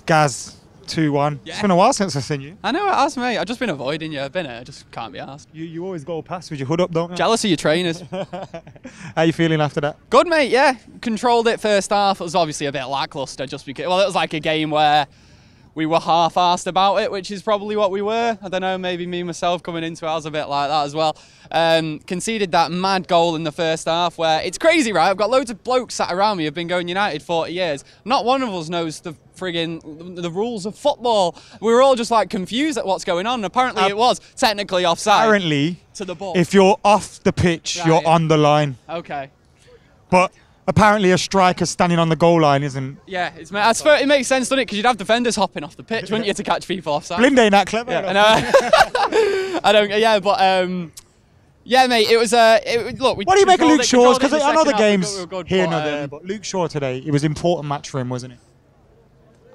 Gaz, 2-1. Yeah. It's been a while since I've seen you. I know it has, mate. I've just been avoiding you. I've been here. I just can't be asked. You always go past with your hood up, don't you? Jealous of your trainers. How you feeling after that? Good, mate, yeah. Controlled it first half. It was obviously a bit lacklustre just because, well, it was like a game where we were half-arsed about it, which is probably what we were. I don't know, maybe me myself coming into it, I was a bit like that as well. Conceded that mad goal in the first half where it's crazy, right? I've got loads of blokes sat around me who've been going United 40 years. Not one of us knows the rules of football. We were all just like confused at what's going on. And apparently it was technically offside. Apparently, to the ball. If you're off the pitch, Right, you're on the line. Okay. But apparently a striker standing on the goal line isn't. Yeah, it makes sense, doesn't it? Because you'd have defenders hopping off the pitch, wouldn't you, to catch people offside? Blind ain't that clever. Yeah, I know. I don't. Yeah, but yeah, mate. It was. Look. What do you make of Luke Shaw's? Because I know the game's good, here and there, but Luke Shaw today, it was an important match for him, wasn't it?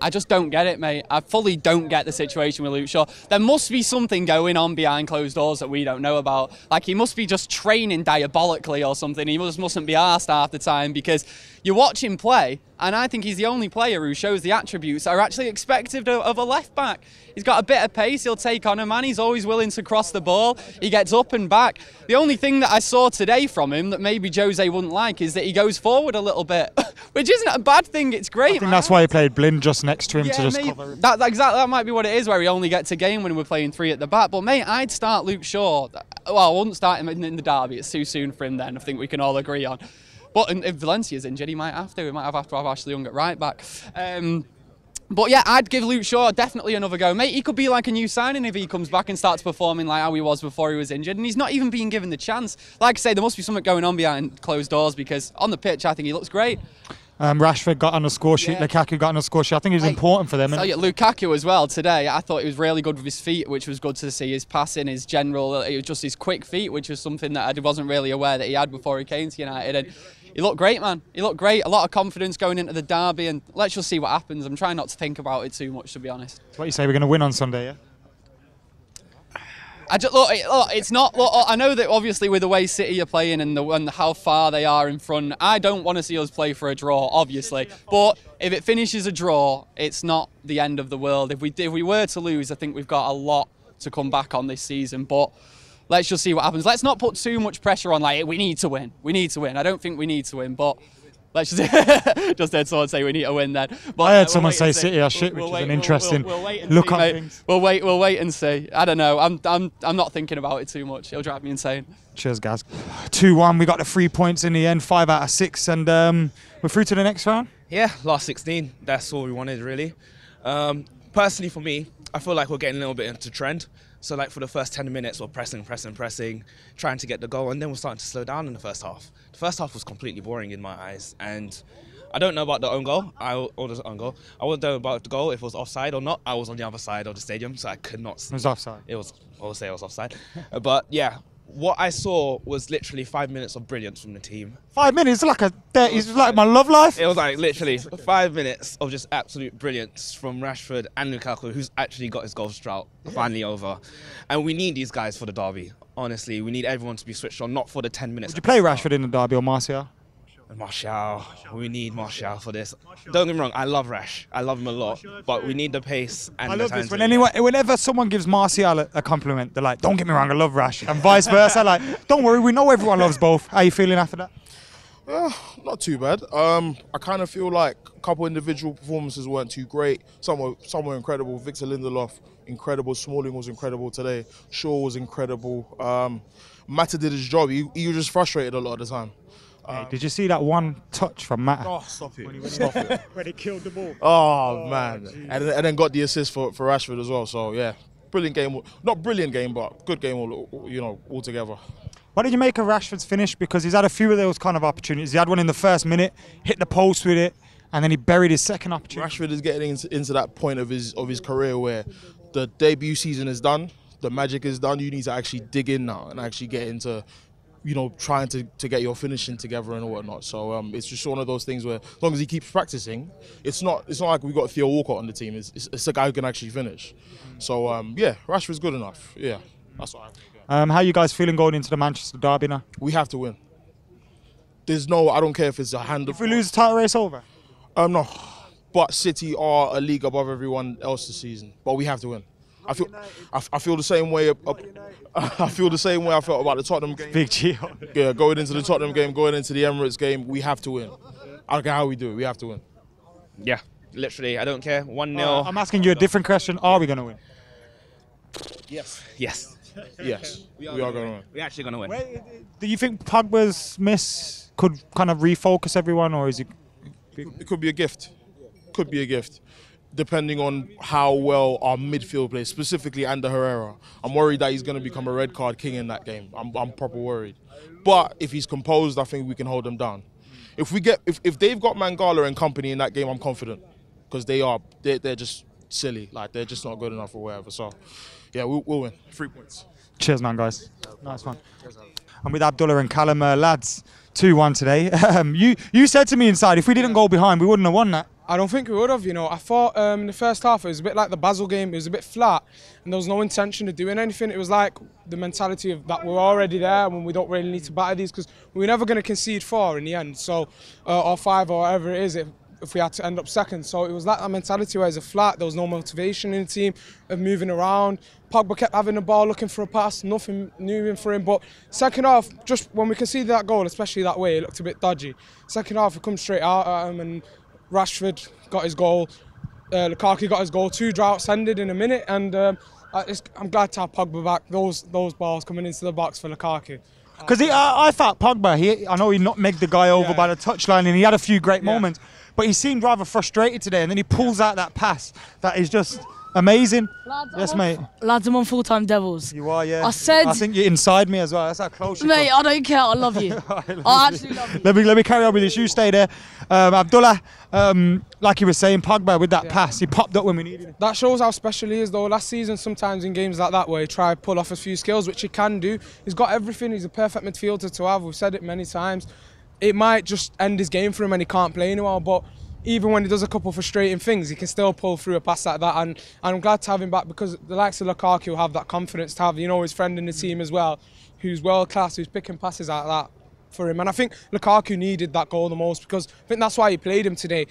I just don't get it, mate. I fully don't get the situation with Luke Shaw. There must be something going on behind closed doors that we don't know about. Like, he must be just training diabolically or something. He just mustn't be arsed half the time, because you watch him play, and I think he's the only player who shows the attributes that are actually expected of a left-back. He's got a bit of pace, he'll take on a man, he's always willing to cross the ball, he gets up and back. The only thing that I saw today from him that maybe Jose wouldn't like is that he goes forward a little bit, which isn't a bad thing, it's great. I think that's why he played Blind just next to him to just cover him. That might be what it is, where he only gets a game when we're playing three at the back. But mate, I'd start Luke Shaw. Well, I wouldn't start him in the derby, it's too soon for him then, I think we can all agree on. But if Valencia's injured, he might have to. We might have to have Ashley Young at right back. But yeah, I'd give Luke Shaw definitely another go. Mate, he could be like a new signing if he comes back and starts performing like how he was before he was injured. And he's not even being given the chance. Like I say, there must be something going on behind closed doors, because on the pitch, I think he looks great. Rashford got on the score sheet, Lukaku got on the score sheet. I think it was important for them. So, yeah, Lukaku as well today. I thought he was really good with his feet, which was good to see. His passing, his general, it was just his quick feet, which was something that I wasn't really aware that he had before he came to United. And he looked great, man. He looked great. A lot of confidence going into the derby, and let's just see what happens. I'm trying not to think about it too much, to be honest. What you say, we're going to win on Sunday, yeah? Look, it's not. Look, I know that obviously with the way City are playing and how far they are in front, I don't want to see us play for a draw, obviously. But if it finishes a draw, it's not the end of the world. If we were to lose, I think we've got a lot to come back on this season. But let's just see what happens. Let's not put too much pressure on, like, we need to win. We need to win. I don't think we need to win, but let's just heard someone say we need to win then. But I heard someone say City are shit, which is an interesting look on things. We'll wait and see. I don't know. I'm not thinking about it too much. It'll drive me insane. Cheers, guys. 2-1. We got the 3 points in the end, 5 out of 6, and we're through to the next round. Yeah, last 16. That's all we wanted, really. Personally, for me, I feel like we're getting a little bit into trend. So, like, for the first 10 minutes, we're pressing, trying to get the goal, and then we're starting to slow down in the first half. The first half was completely boring in my eyes, and I don't know about the own goal. I wouldn't know about the goal, if it was offside or not. I was on the other side of the stadium, so I could not see. It was offside. I would say it was offside. But, yeah, what I saw was literally 5 minutes of brilliance from the team. 5 minutes? It's like my love life? It was like literally 5 minutes of just absolute brilliance from Rashford and Lukaku, who's actually got his goal drought finally over. And we need these guys for the derby. Honestly, we need everyone to be switched on, not for the 10 minutes. Would you play Rashford in the derby or Martial? Martial. We need Martial for this. Don't get me wrong, I love Rash. I love him a lot. But we need the pace and I the love this. time. Whenever someone gives Martial a compliment, they're like, don't get me wrong, I love Rash. And vice versa. Like, don't worry, we know everyone loves both. How are you feeling after that? Not too bad. I kind of feel like a couple individual performances weren't too great. Some were incredible. Victor Lindelof, incredible. Smalling was incredible today. Shaw was incredible. Mata did his job. He was just frustrated a lot of the time. Hey, did you see that one touch from Mata? Oh, stop it. Stop it. When he killed the ball. Oh man. And then got the assist for Rashford as well. So, yeah. Brilliant game. Not brilliant game, but good game altogether. What did you make of Rashford's finish? Because he's had a few of those kind of opportunities. He had one in the first minute, hit the post with it, and then he buried his second opportunity. Rashford is getting into that point of his career where the debut season is done, the magic is done. You need to actually dig in now and actually get into, trying to get your finishing together and whatnot. So it's just one of those things where as long as he keeps practicing, it's not like we've got Theo Walcott on the team. It's a guy who can actually finish. So yeah, Rashford's good enough. Yeah, that's what I think. How are you guys feeling going into the Manchester derby now? We have to win. I don't care if it's a hand. If we lose, the title race over? No. But City are a league above everyone else this season. But we have to win. I feel the same way. I feel the same way I felt about the Tottenham game. Big Gio. Yeah, going into the Tottenham game, going into the Emirates game, we have to win. I don't care how we do it. We have to win. Yeah, literally, I don't care. 1-0. I'm asking you a different question. Are we going to win? Yes. Yes. Yes, we are going to win. We're actually going to win. Do you think Pogba's miss could kind of refocus everyone, or is it? It could be a gift. Could be a gift. Depending on how well our midfield plays, specifically Ander Herrera. I'm worried that he's going to become a red card king in that game. I'm proper worried. But if he's composed, I think we can hold him down. If they've got Mangala and company in that game, I'm confident, because they're just silly. Like, they're just not good enough or whatever. So, yeah, we'll win. 3 points. Cheers, man, guys. Nice one. I'm with Abdullah and Callum, lads. 2-1 today. You said to me inside, if we didn't go behind, we wouldn't have won that. I don't think we would have, I thought in the first half it was a bit like the Basel game. It was a bit flat and there was no intention of doing anything. It was like the mentality of that we're already there and we don't really need to batter these, because we're never going to concede 4 in the end, so or 5 or whatever it is if we had to end up second. So it was like that mentality where it's a flat, there was no motivation in the team of moving around. Pogba kept having the ball, looking for a pass, nothing moving for him. But second half, just when we conceded that goal, especially that way, it looked a bit dodgy. Second half, we come straight out at him and Rashford got his goal, Lukaku got his goal, 2 droughts ended in a minute, and I'm glad to have Pogba back. Those balls coming into the box for Lukaku. Because I thought Pogba, I know he nutmegged the guy over by the touchline and he had a few great moments, but he seemed rather frustrated today, and then he pulls out that pass that is just amazing. Lads, yes, mate. Lads, I'm on Full-Time Devils. You are, yeah. I think you're inside me as well. That's how close you are. Mate, I don't care. I love you. I actually love you. Let me carry on with this. You stay there. Abdullah, like you were saying, Pogba with that pass, he popped up when we needed him. That shows how special he is, though. Last season, sometimes in games like that where he try to pull off a few skills, which he can do. He's got everything. He's a perfect midfielder to have. We've said it many times. It might just end his game for him and he can't play anymore, but even when he does a couple of frustrating things, he can still pull through a pass like that, and I'm glad to have him back, because the likes of Lukaku have that confidence to have, his friend in the team as well, who's world class, who's picking passes like that for him. And I think Lukaku needed that goal the most, because I think that's why he played him today.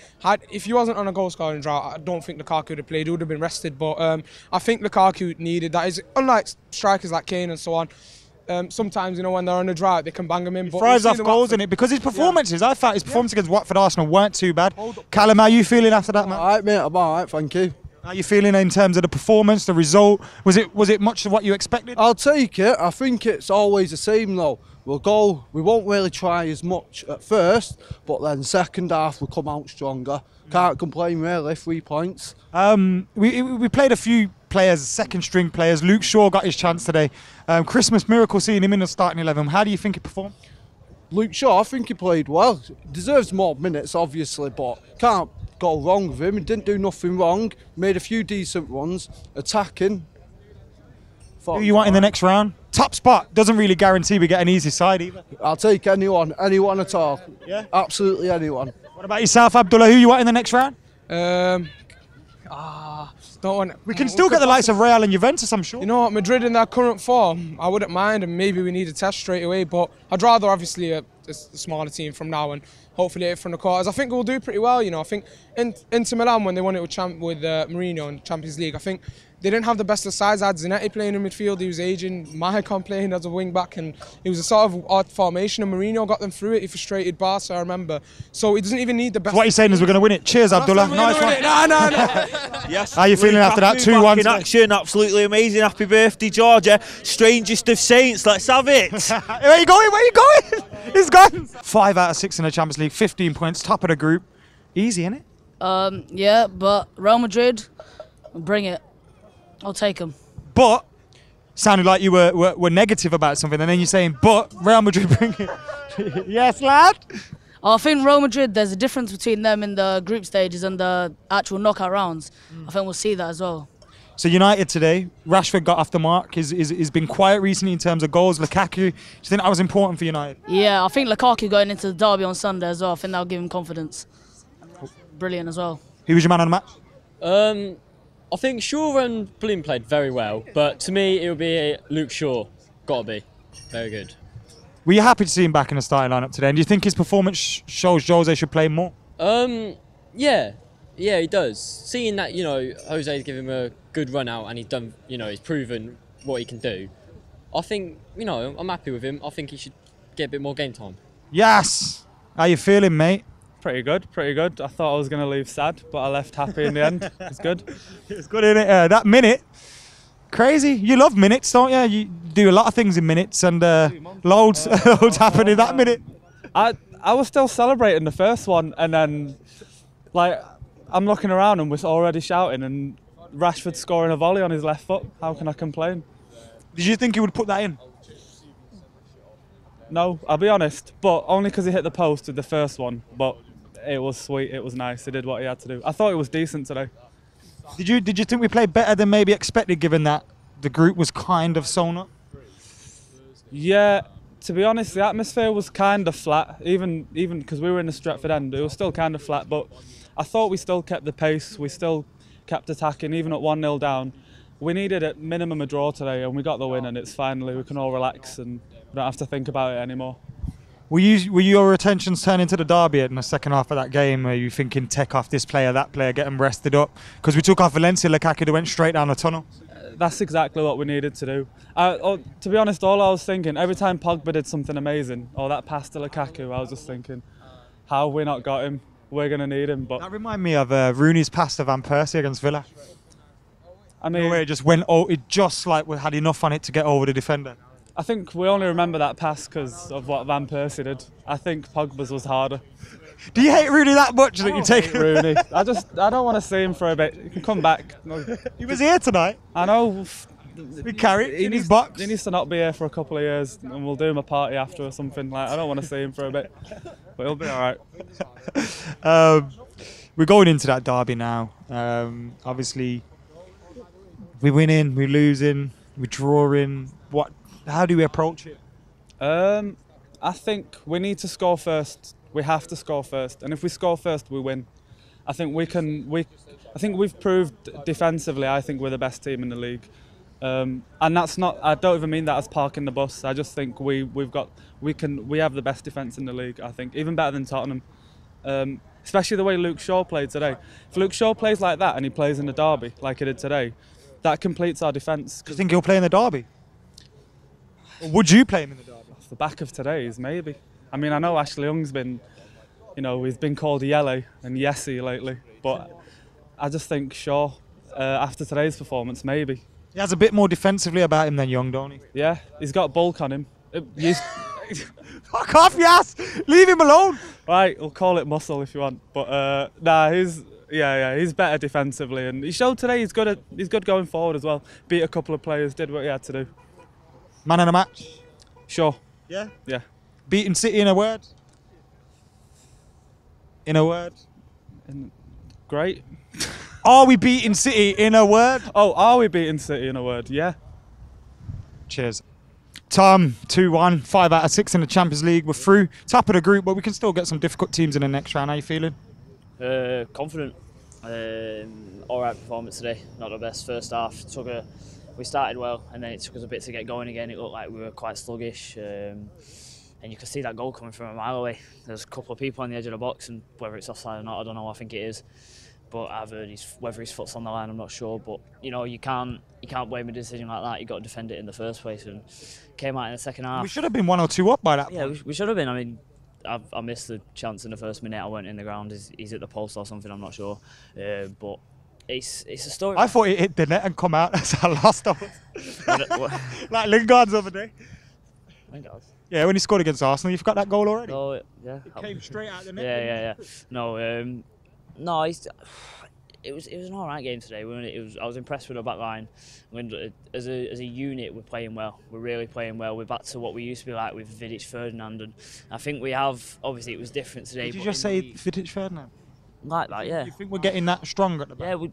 If he wasn't on a goal scoring drought, I don't think Lukaku would have played. He would have been rested, but I think Lukaku needed that. Is unlike strikers like Kane and so on. Sometimes, when they're on a drought, they can bang him in. He thrives off goals, in it, because his performances, I thought his performance against Watford Arsenal weren't too bad. Callum, how are you feeling after that, man? All right, mate, I'm all right, thank you. How are you feeling in terms of the performance, the result? Was it much of what you expected? I'll take it. I think it's always the same, though. We won't really try as much at first, but then second half we'll come out stronger. Can't complain, really. 3 points. We played a few players, second string players. Luke Shaw got his chance today. Christmas miracle seeing him in the starting 11. How do you think he performed? Luke Shaw, I think he played well. Deserves more minutes, obviously, but can't go wrong with him. He didn't do nothing wrong. Made a few decent runs. Attacking. Who you want in the next round? Top spot doesn't really guarantee we get an easy side either. I'll take anyone at all. Yeah? Absolutely anyone. What about yourself, Abdullah? Who you want in the next round? Don't want. We can still get the likes of Real and Juventus, I'm sure. You know what, Madrid in their current form, I wouldn't mind, and maybe we need a test straight away, but I'd rather obviously a smaller team from now and hopefully it from the quarters. I think we'll do pretty well, I think Inter Milan, when they won it with Mourinho in Champions League, I think they didn't have the best of sides. I had Zanetti playing in midfield, he was aging, Maicon playing as a wing back, and it was a sort of odd formation, and Mourinho got them through it. He frustrated Barca, I remember. So he doesn't even need the best. So what you're saying is we're going to win it. Cheers, Abdullah. Nice one. No. Yes. How are you feeling after that 2-1? In action, absolutely amazing. Happy birthday, Georgia. Strangest of saints. Let's have it. Where are you going? Where are you going? He's gone. 5 out of 6 in the Champions League, 15 points, top of the group. Easy, isn't it? Yeah, but Real Madrid, bring it. I'll take them. But sounded like you were negative about something, and then you're saying, but Real Madrid bring it. Yes, lad. I think Real Madrid, there's a difference between them in the group stages and the actual knockout rounds. I think we'll see that as well. So United today, Rashford got off the mark. He's been quiet recently in terms of goals. Lukaku, do you think that was important for United? Yeah, I think Lukaku going into the derby on Sunday as well, I think that'll give him confidence. Brilliant as well. Who was your man of the match? I think Shaw and Blin played very well, but to me it would be Luke Shaw. Gotta be. Very good. Were you happy to see him back in the starting lineup today? And do you think his performance shows Jose should play more? Yeah. Yeah, he does. Seeing that, Jose's given him a good run out and he's done, he's proven what he can do. I think, I'm happy with him. I think he should get a bit more game time. Yes. How you feeling, mate? Pretty good, pretty good. I thought I was going to leave sad, but I left happy in the end. It's good. It's good, isn't it? That minute, crazy. You love minutes, don't you? You do a lot of things in minutes, and loads happen in that minute. I was still celebrating the first one, and then, I'm looking around and we're already shouting, and Rashford scoring a volley on his left foot. How can I complain? Did you think he would put that in? No, I'll be honest, but only because he hit the post with the first one. But it was sweet, it was nice. He did what he had to do. I thought it was decent today. Did you think we played better than maybe expected, given that the group was kind of sewn up? Yeah, to be honest, the atmosphere was kind of flat. Even because we were in the Stretford end, it was still kind of flat. But I thought we still kept the pace. We still kept attacking, even at 1-0 down. We needed at minimum a draw today, and we got the win. And it's finally we can all relax and we don't have to think about it anymore. Were your attentions turning to the derby in the second half of that game? Were you thinking, take off this player, that player, get them rested up? Because we took off Valencia, Lukaku, they went straight down the tunnel. That's exactly what we needed to do. To be honest, all I was thinking, every time Pogba did something amazing, or that pass to Lukaku, I was just thinking, how have we not got him? We're going to need him. But that reminded me of Rooney's pass to Van Persie against Villa. I mean, where it just went, it just we had enough on it to get over the defender. I think we only remember that pass because of what Van Persie did. I think Pogba's was harder. Do you hate Rooney that much that you take Rooney? I don't want to see him for a bit. He can come back. He was here tonight. I know. We carry in his box. He needs to not be here for a couple of years, and we'll do him a party after or something. I don't want to see him for a bit, but he'll be all right. We're going into that derby now. Obviously, we're winning, we're losing, we're drawing. How do we approach it? I think we need to score first. We have to score first, and if we score first, we win. I think we can. I think we've proved defensively. I think we're the best team in the league, and that's not. I don't even mean that as parking the bus. I just think we have the best defence in the league. I think even better than Tottenham, especially the way Luke Shaw played today. If Luke Shaw plays like that and he plays in the derby like he did today, that completes our defence. Do you think he'll play in the derby? Or would you play him in the derby? Off the back of today's, maybe. I mean, I know Ashley Young's been, he's been called Yele and Yesy lately, but I just think Shaw, after today's performance, maybe. He has a bit more defensively about him than Young, don't he? Yeah, he's got bulk on him. Fuck off, yes! Leave him alone! Right, we'll call it muscle if you want, but he's better defensively, and he showed today he's good going forward as well. Beat a couple of players, did what he had to do. Man of the match? Sure. Yeah? Yeah. Beating City in a word? In a word? Great. Are we beating City in a word? Oh, are we beating City in a word? Yeah. Cheers. Tom, 2-1, 5 out of 6 in the Champions League. We're through, top of the group, but we can still get some difficult teams in the next round. How are you feeling? Confident. All right performance today. Not the best first half. We started well, and then it took us a bit to get going again. It looked like we were quite sluggish, and you could see that goal coming from a mile away. There's a couple of people on the edge of the box, and whether it's offside or not, I don't know. I think it is, but I've heard whether his foot's on the line, I'm not sure. But you can't blame a decision like that. You got to defend it in the first place, and came out in the second half. We should have been 1 or 2 up by that point. Yeah, we should have been. I mean, I missed the chance in the first minute. I went in the ground. He's at the post or something. I'm not sure, but. It's a story. I thought it hit the net and come out as I lost off. Like Lingard's other day. Lingard? Yeah, when he scored against Arsenal, you forgot that goal already? Oh, yeah. It came straight out the net. Yeah. No, it was an alright game today. I was impressed with the back line. As a unit, we're playing well. We're really playing well. We're back to what we used to be like with Vidic, Ferdinand, and I think we have. Obviously, it was different today. Did you just say Vidic, Ferdinand? Like that, yeah. You think we're getting that strong at the back? Yeah,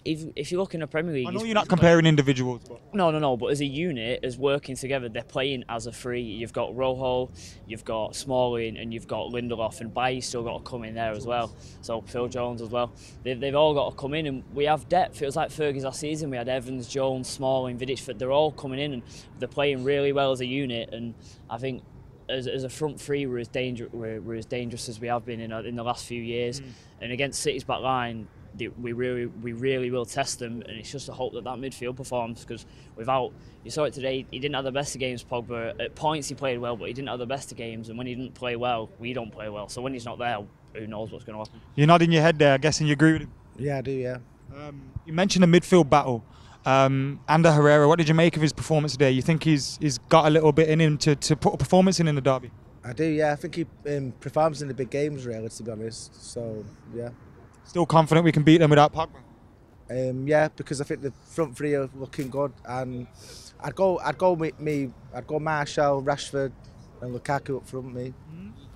if you look in the Premier League... I know you're not comparing individuals, but... No, but as a unit, as working together, they're playing as a three. You've got Rojo, you've got Smalling, and you've got Lindelof, and Bailly's still got to come in there as well. So Phil Jones as well. They've all got to come in, and we have depth. It was like Fergie's last season. We had Evans, Jones, Smalling, Vidic. They're all coming in, and they're playing really well as a unit, and I think... As a front three, we're as dangerous as we have been in the last few years. And against City's back line, we really will test them, and it's just a hope that midfield performs, because without, you saw it today, he didn't have the best of games, Pogba. At points he played well, but he didn't have the best of games, and when he didn't play well, we don't play well. So when he's not there, who knows what's going to happen. You're nodding your head there, I'm guessing you agree with him? Yeah, I do, yeah. You mentioned the midfield battle. Ander Herrera, what did you make of his performance today? You think he's got a little bit in him to put a performance in the derby? I do, yeah. I think he performs in the big games, really, to be honest. So, yeah. Still confident we can beat them without Pogba? Yeah, because I think the front three are looking good, and I'd go Martial, Rashford, and Lukaku up front.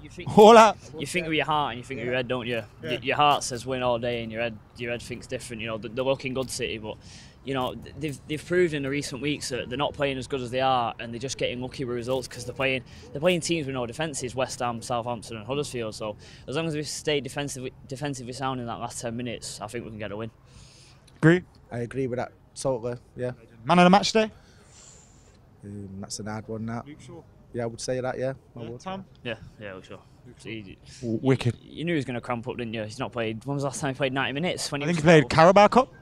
You think, all that. You think with your heart and you think with your head, don't you? Yeah. Your heart says win all day, and your head thinks different. You know, they're looking good, City, but you know they've proved in the recent weeks that they're not playing as good as they are, and they're just getting lucky with results because they're playing teams with no defences: West Ham, Southampton, and Huddersfield. So as long as we stay defensively sound in that last 10 minutes, I think we can get a win. Agree? I agree with that totally. Yeah. Man of the match today? That's an hard one. That. Yeah, I would say that. Yeah. I would. Tom? Yeah, sure. Wicked. You knew he was going to cramp up, didn't you? He's not played. When was the last time he played 90 minutes? I think he played Carabao Cup.